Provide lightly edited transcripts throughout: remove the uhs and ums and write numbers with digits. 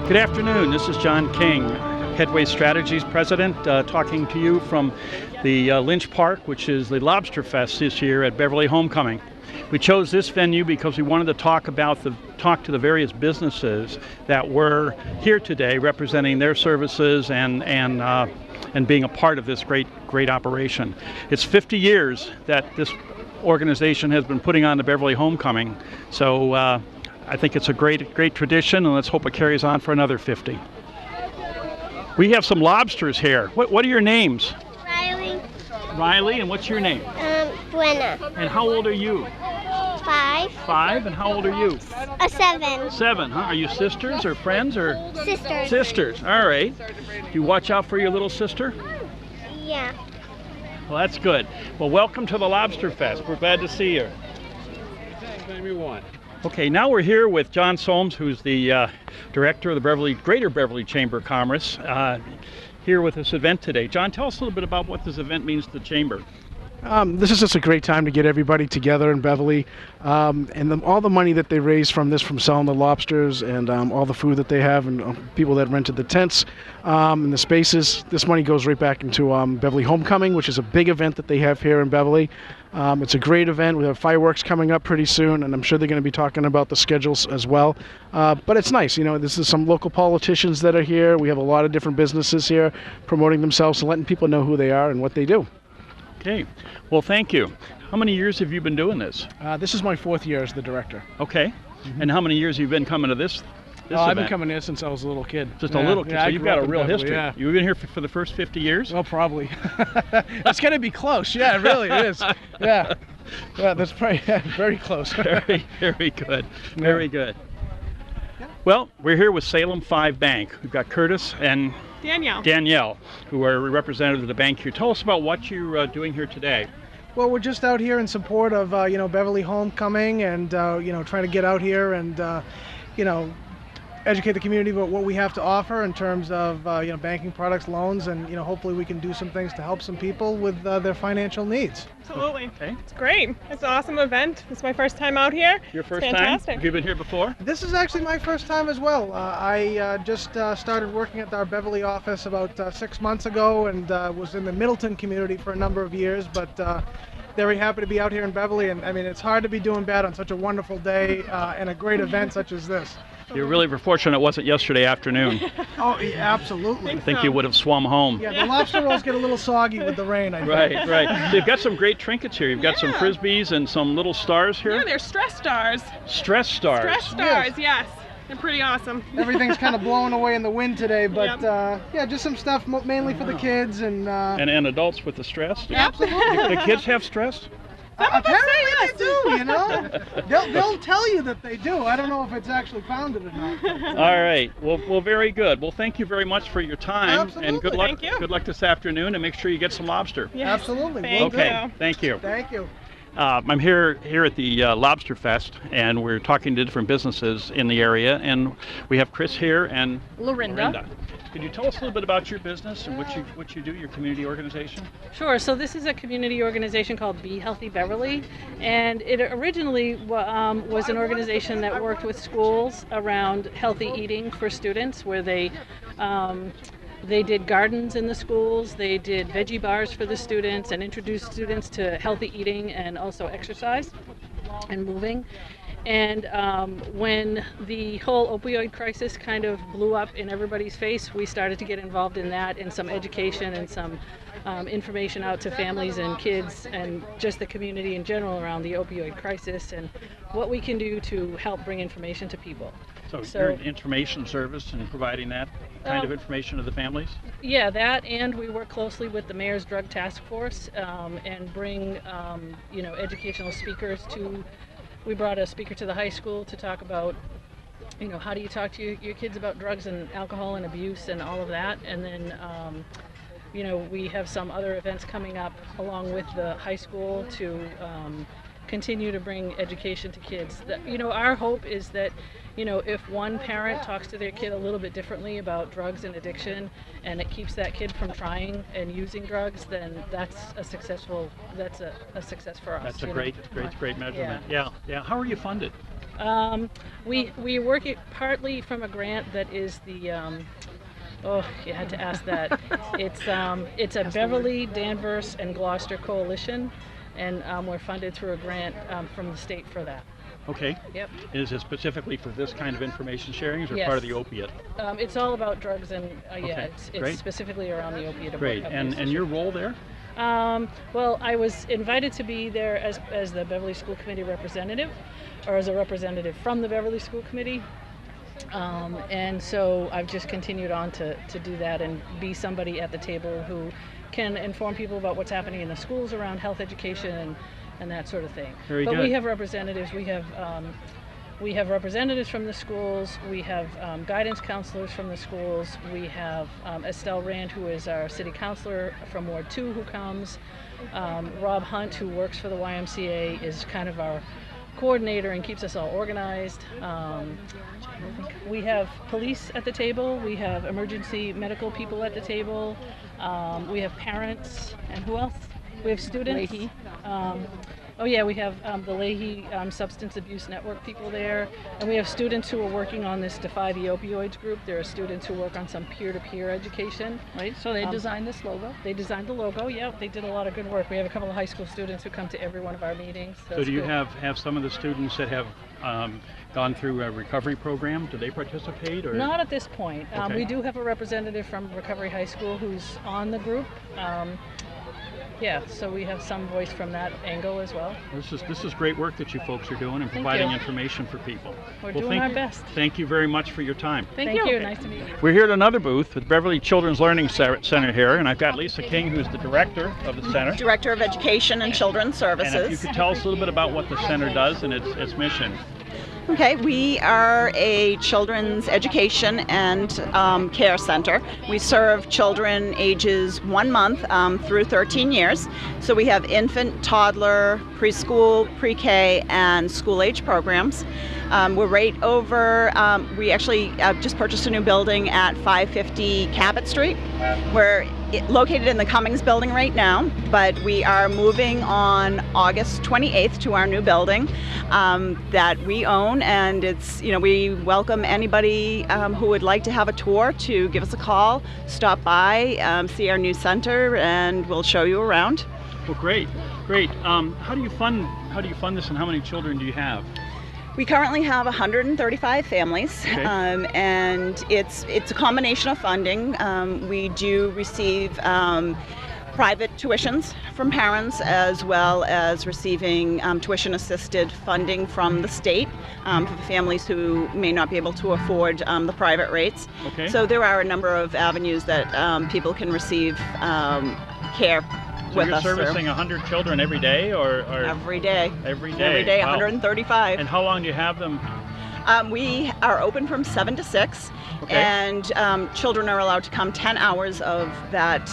Good afternoon. This is John King, Headway Strategies President, talking to you from the Lynch Park, which is the Lobster Fest this year at Beverly Homecoming. We chose this venue because we wanted to talk to the various businesses that were here today, representing their services and being a part of this great operation. It's 50 years that this organization has been putting on the Beverly Homecoming, so I think it's a great tradition, and let's hope it carries on for another 50. We have some lobsters here. What are your names? Riley. Riley, and what's your name? Buena. And how old are you? 5. 5, and how old are you? 7. 7, huh? Are you sisters or friends or? Sisters. Sisters, all right. Do you watch out for your little sister? Yeah. Well, that's good. Well, welcome to the Lobster Fest. We're glad to see you. Anytime you want. Okay, now we're here with John Soames, who's the director of the Greater Beverly Chamber of Commerce, here with this event today. John, tell us a little bit about what this event means to the Chamber. This is just a great time to get everybody together in Beverly, and all the money that they raise from selling the lobsters and all the food that they have and people that rented the tents and the spaces, this money goes right back into Beverly Homecoming, which is a big event that they have here in Beverly. It's a great event. We have fireworks coming up pretty soon, and I'm sure they're going to be talking about the schedules as well. But it's nice, this is some local politicians that are here. We have a lot of different businesses here promoting themselves and letting people know who they are and what they do. Okay, well, thank you. How many years have you been doing this? This is my 4th year as the director. Okay, and how many years have you been coming to this event? I've been coming here since I was a little kid. Just a little kid, so you've got a real history. Yeah. You've been here for the first 50 years? Well, probably. It's going to be close. Yeah, it really is. Yeah, that's probably very close. Very good. Very good. Well, we're here with Salem 5 Bank. We've got Curtis and Danielle, who are representatives of the bank here. Tell us about what you're doing here today. Well, we're just out here in support of Beverly Homecoming, and trying to get out here and educate the community about what we have to offer in terms of banking products, loans, and hopefully we can do some things to help some people with their financial needs. Absolutely. Okay. It's great. It's an awesome event. It's my first time out here. Your first it's fantastic. time? Have you been here before? This is actually my first time as well. I just started working at our Beverly office about 6 months ago, and was in the Middleton community for a number of years, but very happy to be out here in Beverly, and I mean, it's hard to be doing bad on such a wonderful day and a great event such as this. You really were fortunate it wasn't yesterday afternoon. Oh, yeah, absolutely. I think you would have swum home. Yeah, the lobster rolls get a little soggy with the rain, I think. Right. So you've got some great trinkets here. You've got some Frisbees and some little stars here. Yeah, they're stress stars. Stress stars. Stress stars, yes. They're pretty awesome. Everything's kind of blowing away in the wind today, but yeah, just some stuff mainly for the kids and adults with the stress. Yep. Absolutely. The kids have stress? Apparently they do, They'll tell you that they do. I don't know if it's actually founded or not. All right. Well, very good. Well, thank you very much for your time. Absolutely. And good luck. Thank you. Good luck this afternoon, and make sure you get some lobster. Yes. Absolutely. Thank Okay. you. Thank you. Thank you. I'm here at the Lobster Fest, and we're talking to different businesses in the area, and we have Chris here and Lorinda. Could you tell us a little bit about your business and what you do, your community organization? Sure. So this is a community organization called Be Healthy Beverly, and it originally was an organization that worked with schools around healthy eating for students, where they did gardens in the schools, they did veggie bars for the students, and introduced students to healthy eating and also exercise and moving. And when the whole opioid crisis kind of blew up in everybody's face, we started to get involved in that, and some education and some information out to families and kids and just the community in general around the opioid crisis and what we can do to help bring information to people. So you're an information service and providing that kind of information to the families? Yeah, that, and we work closely with the Mayor's Drug Task Force and bring educational speakers to. We brought a speaker to the high school to talk about, how do you talk to your kids about drugs and alcohol and abuse and all of that. And then, we have some other events coming up along with the high school to continue to bring education to kids. Our hope is that, if one parent talks to their kid a little bit differently about drugs and addiction, and it keeps that kid from trying and using drugs, then that's a success for us. That's a great measurement. Yeah. How are you funded? We work it partly from a grant that is the oh, you had to ask that. It's a Beverly, Danvers, and Gloucester coalition, and we're funded through a grant from the state for that. Okay. Yep. Is it specifically for this kind of information sharing, or Yes. part of the opiate? It's all about drugs, and Okay, it's great. specifically around the opiate. Great. abuse And your role there? Well, I was invited to be there as the Beverly School Committee representative, or as a representative from the Beverly School Committee. And so I've just continued on to do that and be somebody at the table who can inform people about what's happening in the schools around health education and that sort of thing. Very but good. we have representatives. We have representatives from the schools. We have guidance counselors from the schools. We have Estelle Rand, who is our city councilor from Ward 2, who comes. Rob Hunt, who works for the YMCA, is kind of our coordinator and keeps us all organized. We have police at the table. We have emergency medical people at the table. We have parents, and who else? We have students. Leahy. Oh yeah, we have the Leahy Substance Abuse Network people there, and we have students who are working on this Defy the Opioids group. There are students who work on some peer-to-peer education. Right, so they designed this logo. They designed the logo. Yeah, they did a lot of good work. We have a couple of high school students who come to every one of our meetings. So do you have some of the students that have gone through a recovery program? Do they participate? Or? Not at this point. Okay. We do have a representative from Recovery High School who's on the group. Yeah, so we have some voice from that angle as well. This is great work that you folks are doing and Thank providing you. information for people. We're doing our best. Thank you very much for your time. Thank you. Nice to meet you. We're here at another booth with Beverly Children's Learning Center here, and I've got Lisa King, who's the director of the center. Director of Education and Children's Services. And if you could tell us a little bit about what the center does and its mission. Okay, we are a children's education and care center. We serve children ages 1 month through 13 years. So we have infant, toddler, preschool, pre-K, and school-age programs. We're right over, we actually just purchased a new building at 550 Cabot Street. We're located in the Cummings building right now, but we are moving on August 28th to our new building that we own, and it's, we welcome anybody who would like to have a tour to give us a call, stop by, see our new center, and we'll show you around. Well, great. How do you fund this, and how many children do you have? We currently have 135 families, Okay. and it's a combination of funding. We do receive private tuitions from parents, as well as receiving tuition-assisted funding from the state for families who may not be able to afford the private rates. Okay. So there are a number of avenues that people can receive care So with you're us. servicing 100 children every day, or Every day. Every day. Every day, Wow. 135. And how long do you have them? We are open from 7 to 6, Okay. and children are allowed to come 10 hours of that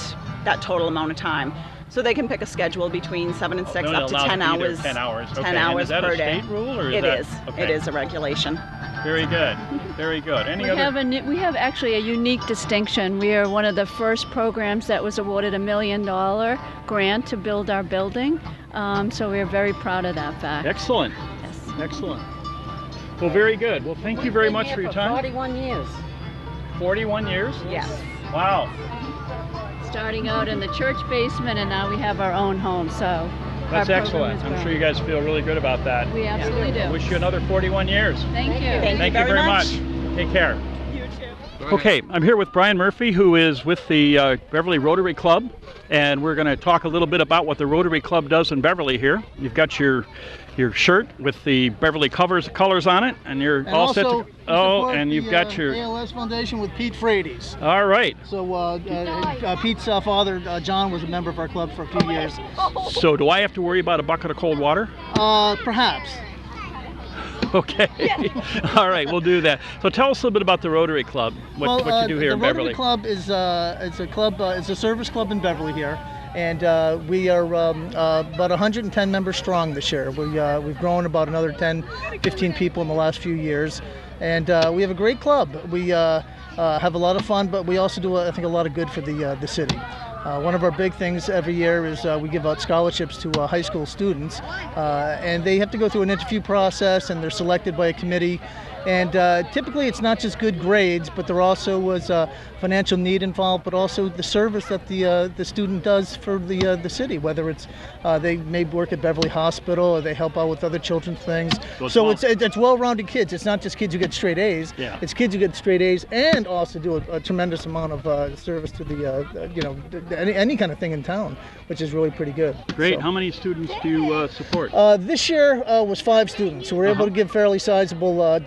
total amount of time. So they can pick a schedule between 7 and 6, They're up to allowed 10 be there hours. 10 hours. 10 Okay. And hours is that per a day. state rule, or is It that? is. Okay. It is a regulation. Very good. Very good. Any We other? we have actually a unique distinction. We are one of the first programs that was awarded $1 million grant to build our building. So we're very proud of that fact. Excellent. Yes. Excellent. Well, very good. Well, thank you very much for your time. 41 years. 41 years? Yes. Wow. Starting out in the church basement, and now we have our own home. So That's our program excellent. is I'm growing. sure you guys feel really good about that. We absolutely do. I wish you another 41 years. Thank you. Thank you very much. Take care. Okay, I'm here with Brian Murphy, who is with the Beverly Rotary Club, and we're going to talk a little bit about what the Rotary Club does in Beverly here. You've got your shirt with the Beverly colors on it, and you're all set to. Oh, and you've got your ALS Foundation with Pete Frades. All right. So Pete's father, John, was a member of our club for a few years. So do I have to worry about a bucket of cold water? Perhaps. Okay. All right, we'll do that. So tell us a little bit about the Rotary Club. What you do here in Beverly. The Rotary Club is it's a club. It's a service club in Beverly here, and we are about 110 members strong this year. We've grown about another 10, 15 people in the last few years, and we have a great club. We have a lot of fun, but we also do I think a lot of good for the city. One of our big things every year is we give out scholarships to high school students, and they have to go through an interview process, and they're selected by a committee. And typically it's not just good grades, but there also was financial need involved, but also the service that the student does for the city, whether it's they may work at Beverly Hospital or they help out with other children's things. So it's well-rounded kids. It's not just kids who get straight A's. Yeah. It's kids who get straight A's and also do a tremendous amount of service to the any kind of thing in town, which is really pretty good. Great. So. How many students do you support? This year was 5 students, so we're able to give fairly sizable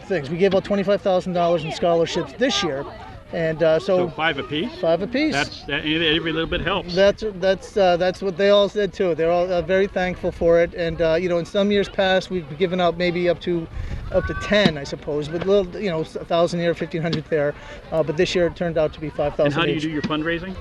things. We gave out $25,000 in scholarships this year, and so 5 apiece. 5 apiece. Every little bit helps. That's what they all said too. They're all very thankful for it, and in some years past we've given out maybe up to 10, I suppose, but little, 1,000 here, 1,500 there. But this year it turned out to be 5,000. And how do you each. do your fundraising?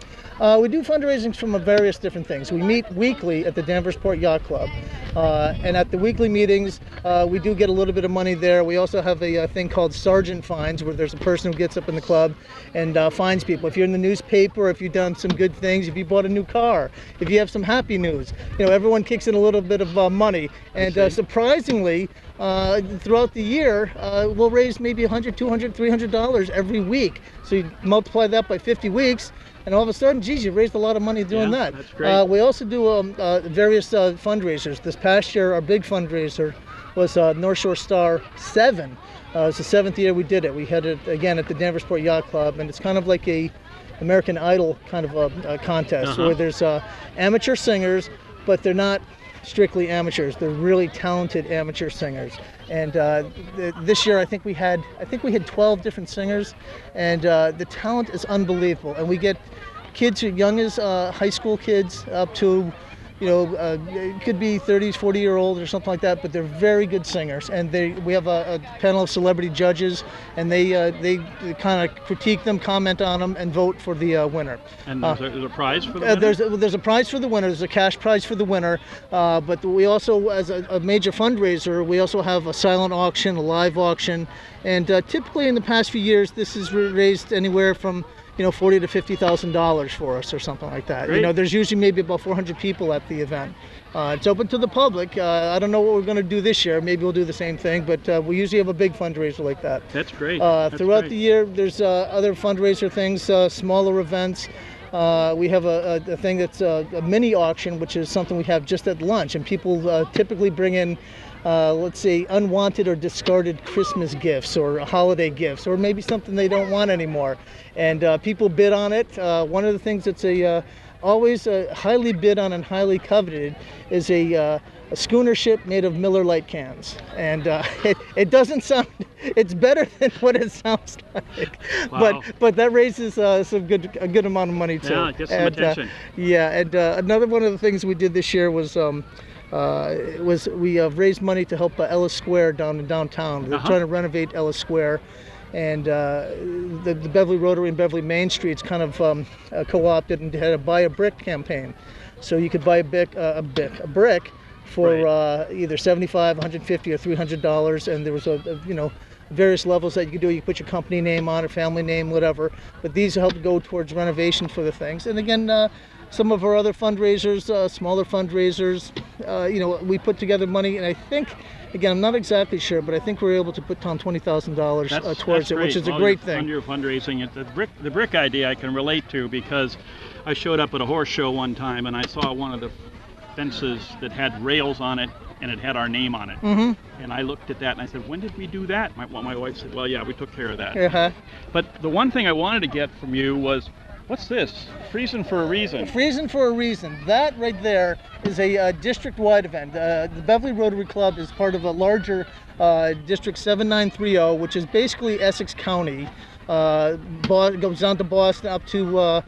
We do fundraisings from various different things. We meet weekly at the Danversport Yacht Club, and at the weekly meetings, we do get a little bit of money there. We also have a thing called Sergeant Fines, where there's a person who gets up in the club and fines people. If you're in the newspaper, if you've done some good things, if you bought a new car, if you have some happy news, everyone kicks in a little bit of money. And surprisingly, throughout the year, we'll raise maybe $100, $200, $300 every week. So you multiply that by 50 weeks, and all of a sudden, geez, you raised a lot of money doing that. That's great. We also do various fundraisers. This past year, our big fundraiser was North Shore Star 7. It's the 7th year we did it. We had it again at the Danversport Yacht Club, and it's kind of like a American Idol kind of a contest where there's amateur singers, but they're not strictly amateurs. They're really talented amateur singers. And this year I think we had 12 different singers, and the talent is unbelievable. And we get kids who are young as high school kids up to it could be 30s, 40-year-olds or something like that, but they're very good singers. And we have a panel of celebrity judges, and they kind of critique them, comment on them, and vote for the winner. And there's a prize for the winner? There's a prize for the winner. There's a cash prize for the winner. But we also, as a major fundraiser, we also have a silent auction, a live auction. And typically in the past few years, this has raised anywhere from $40,000 to $50,000 for us or something like that. Great. There's usually maybe about 400 people at the event. It's open to the public. I don't know what we're going to do this year. Maybe we'll do the same thing, but we usually have a big fundraiser like that. That's great. Throughout the year, there's other fundraiser things, smaller events. We have a thing that's a mini auction, which is something we have just at lunch, and people typically bring in let's say unwanted or discarded Christmas gifts or holiday gifts, or maybe something they don't want anymore, and people bid on it. One of the things that's always highly bid on and highly coveted is a schooner ship made of Miller Lite cans, and it doesn't sound, it's better than what it sounds like. Wow. But that raises a good amount of money too. Yeah, get some attention. And another one of the things we did this year was we raised money to help Ellis Square down in downtown. They're trying to renovate Ellis Square, and the Beverly Rotary and Beverly Main Streets kind of co-opted and had a buy a brick campaign. So you could buy a brick for either $75, $150, or $300, and there was various levels that you could do. You could put your company name on it, family name, whatever. But these help go towards renovation for the things. And again, some of our other fundraisers, smaller fundraisers, we put together money, and I think, again, I'm not exactly sure, but I think we're able to put down $20,000 towards it, which is a great thing. On your fundraising, the brick idea I can relate to, because I showed up at a horse show one time and I saw one of the fences that had rails on it, and it had our name on it. And I looked at that and I said, when did we do that? My wife said, well, yeah, we took care of that. But the one thing I wanted to get from you was, what's this? Freezing for a Reason. Freezing for a Reason. That right there is a district-wide event. The Beverly Rotary Club is part of a larger District 7930, which is basically Essex County. Goes down to Boston, up to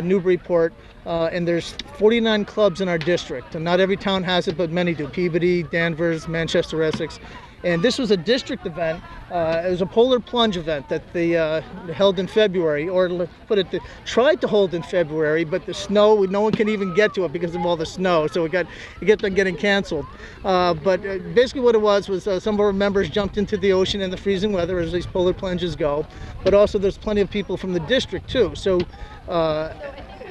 Newburyport. And there's 49 clubs in our district. And not every town has it, but many do. Peabody, Danvers, Manchester, Essex. And this was a district event. It was a polar plunge event that they held in February, or let's put it, tried to hold in February, but the snow, no one can even get to it because of all the snow, so it kept on getting canceled. But basically what it was some of our members jumped into the ocean in the freezing weather, as these polar plunges go, but also there's plenty of people from the district too. So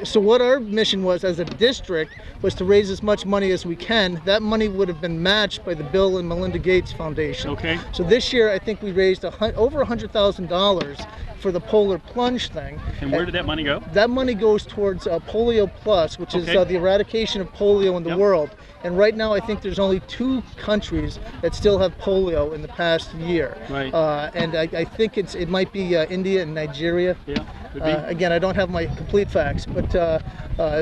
So what our mission was as a district was to raise as much money as we can. That money would have been matched by the Bill and Melinda Gates Foundation. Okay. So this year I think we raised over $100,000 for the Polar Plunge thing. And where did that money go? That money goes towards Polio Plus, which is the eradication of polio in the world. And right now I think there's only 2 countries that still have polio in the past year. Right. And I think it might be India and Nigeria. Yeah. Again, I don't have my complete facts, but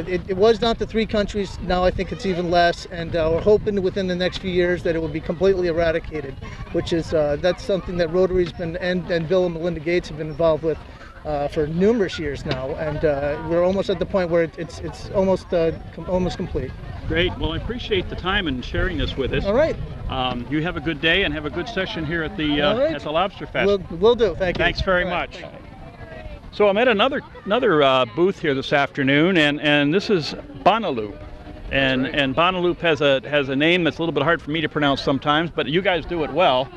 it was not the 3 countries. Now I think it's even less, and we're hoping within the next few years that it will be completely eradicated, which is that's something that Rotary's been and Bill and Melinda Gates have been involved with for numerous years now, and we're almost at the point where it's almost complete. Great. Well, I appreciate the time and sharing this with us. All right. You have a good day and have a good session here at the Lobster Fest. We'll do. Thank you. Thanks very much. So I'm at another booth here this afternoon, and this is Bonaloop, and Bonaloop has a name that's a little bit hard for me to pronounce sometimes, but you guys do it well.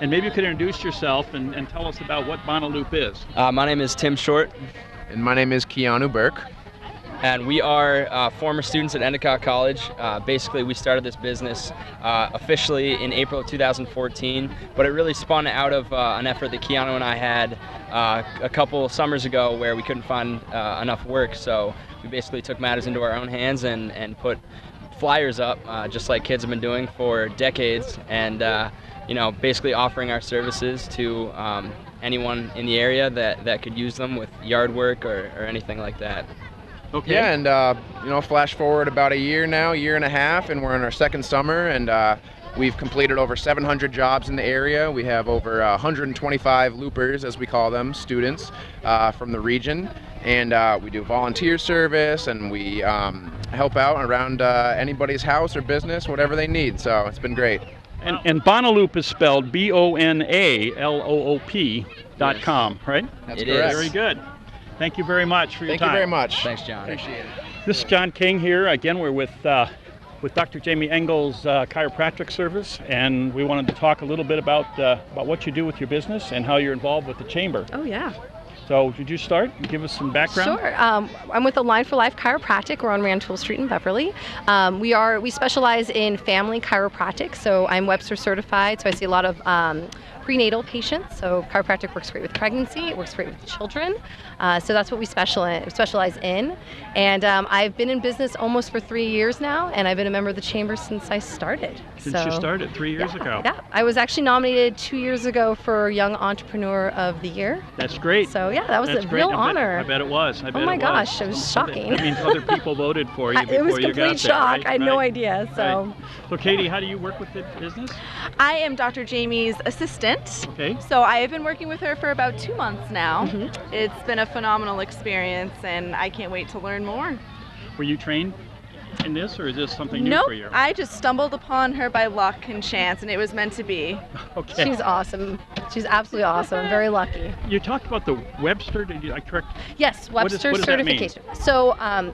And maybe you could introduce yourself and tell us about what Bonaloop is. My name is Tim Short. And my name is Keanu Burke. And we are former students at Endicott College. Basically, we started this business officially in April of 2014, but it really spun out of an effort that Keanu and I had a couple summers ago where we couldn't find enough work. So we basically took matters into our own hands and put flyers up, just like kids have been doing for decades, and basically offering our services to anyone in the area that could use them with yard work or anything like that. Okay. Yeah, and flash forward about a year now, year and a half, and we're in our 2nd summer, and we've completed over 700 jobs in the area. We have over 125 loopers, as we call them, students from the region, and we do volunteer service, and we help out around anybody's house or business, whatever they need. So it's been great. And Bonaloop is spelled BONALOOP.com, right? That's It correct. is. Very good. Thank you very much for your time. Thank you very much. Thanks, John. Appreciate it. This is John King here. Again, we're with Dr. Jamie Engel's chiropractic service, and we wanted to talk a little bit about what you do with your business and how you're involved with the chamber. Oh, yeah. So, would you start and give us some background? Sure. I'm with Align for Life Chiropractic. We're on Rantoul Street in Beverly. We specialize in family chiropractic, so I'm Webster certified, so I see a lot of prenatal patients. So chiropractic works great with pregnancy. It works great with children. So that's what we specialize in. And I've been in business almost for 3 years now, and I've been a member of the chamber since I started. Since you started 3 years ago. Yeah, I was actually nominated 2 years ago for Young Entrepreneur of the Year. That's great. So yeah, that was That's a great. real honor. I bet it was. Oh my gosh, it was shocking. That means other people voted for you before It was you got there. complete shock. Right? I had no Right. idea. So. Right. So Katie, how do you work with the business? I am Dr. Jamie's assistant. Okay. So I have been working with her for about 2 months now. Mm-hmm. It's been a phenomenal experience, and I can't wait to learn more. Were you trained in this, or is this something new Nope, for you? I just stumbled upon her by luck and chance, and it was meant to be. Okay. She's awesome. She's absolutely awesome. I'm very lucky. You talked about the Webster. Did I correct? Yes, What Webster does that mean? certification. So I'm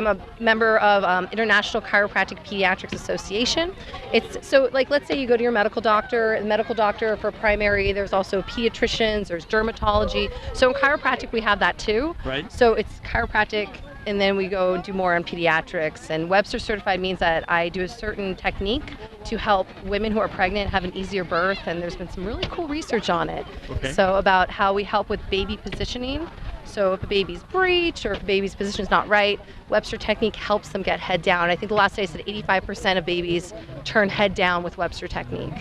a member of International Chiropractic Pediatrics Association. It's so like, let's say you go to your medical doctor. The medical doctor for primary. There's also pediatricians. There's dermatology. So in chiropractic we have that too. Right. So it's chiropractic, and then we go do more on pediatrics. And Webster certified means that I do a certain technique to help women who are pregnant have an easier birth, and there's been some really cool research on it. Okay. So about how we help with baby positioning. So if a baby's breech or if a baby's position is not right, Webster technique helps them get head down. I think the last day I said 85% of babies turn head down with Webster technique.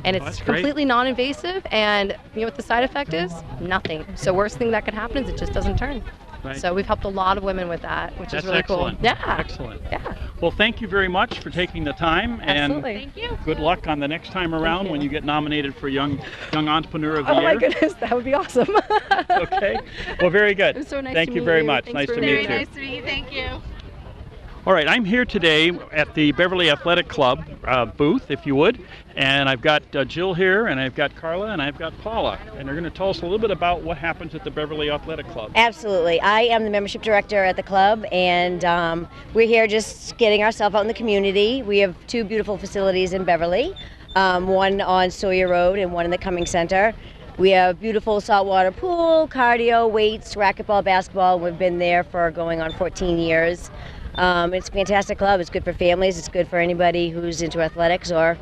And it's that's great. completely non-invasive, and you know what the side effect is? Nothing. So worst thing that could happen is it just doesn't turn. Right. So we've helped a lot of women with that, which That's is really excellent. cool. Yeah. Excellent. Yeah. Well, thank you very much for taking the time, and Absolutely. Thank you. good luck on the next time around when you get nominated for Young Entrepreneur of the Oh Year. my goodness, that would be awesome. Okay. Well, very good. It was so nice Thank to you meet very you. much. Thanks Nice for to very meet you. Nice to meet you. Thank you. All right, I'm here today at the Beverly Athletic Club booth, if you would, and I've got Jill here, and I've got Carla, and I've got Paula, and they're going to tell us a little bit about what happens at the Beverly Athletic Club. Absolutely. I am the membership director at the club, and we're here just getting ourselves out in the community. We have 2 beautiful facilities in Beverly, one on Sawyer Road and one in the Cumming Center. We have a beautiful saltwater pool, cardio, weights, racquetball, basketball. We've been there for going on 14 years. It's a fantastic club. It's good for families. It's good for anybody who's into athletics or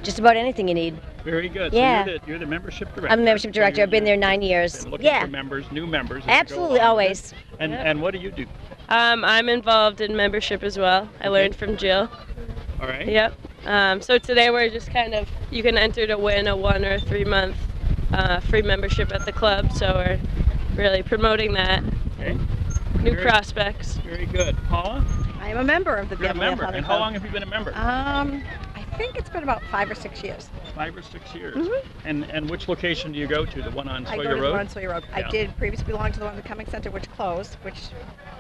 just about anything you need. Very good. Yeah. So you're the membership director. I'm the membership director. So I've been there 9 years. been looking Yeah. for members, new members. as you go Absolutely, along. always. And what do you do? I'm involved in membership as well. I learned from Jill. All right. Yep. So today we're just kind of, you can enter to win a 1 or 3 month free membership at the club. So we're really promoting that. Okay. New prospects. Very good. Paula? I am a member of the You're a Beverly member. Athletic And how Club. long have you been a member? I think it's been about 5 or 6 years. 5 or 6 years. Mhm. And which location do you go to? The one on I Sawyer go to the Road? one on Sawyer Road. Yeah. I did previously belong to the one in the Cumming Center, which closed, which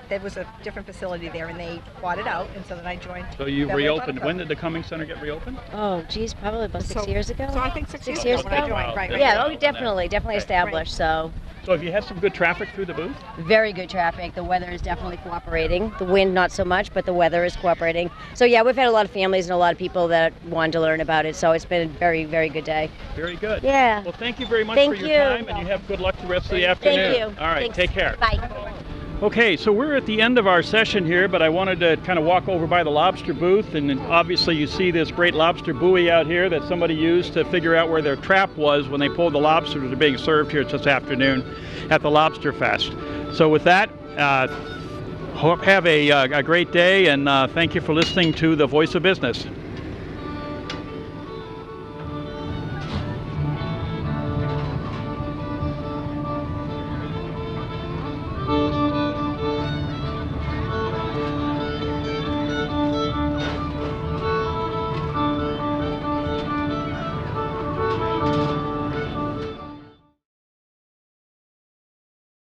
there was a different facility there, and they bought it out, and so then I joined. So you Beverly Athletic reopened. Club. When did the Cumming Center get reopened? Oh, geez, probably about 6 years ago. So I think 6 6 years years ago when I ago. joined, right? Yeah, right. oh, definitely established. So. So have you had some good traffic through the booth? Very good traffic. The weather is definitely cooperating. The wind, not so much, but the weather is cooperating. So yeah, we've had a lot of families and a lot of people that wanted to learn about it. So it's been a very, very good day. Very good. Yeah. Well, thank you very much Thank for your you. time, and you have good luck the rest of the afternoon. Thank you. All right, Thanks. take care. Bye. Okay, so we're at the end of our session here, but I wanted to kind of walk over by the lobster booth, and then obviously you see this great lobster buoy out here that somebody used to figure out where their trap was when they pulled the lobsters that are being served here this afternoon at the Lobster Fest. So with that, have a great day, and thank you for listening to The Voice of Business.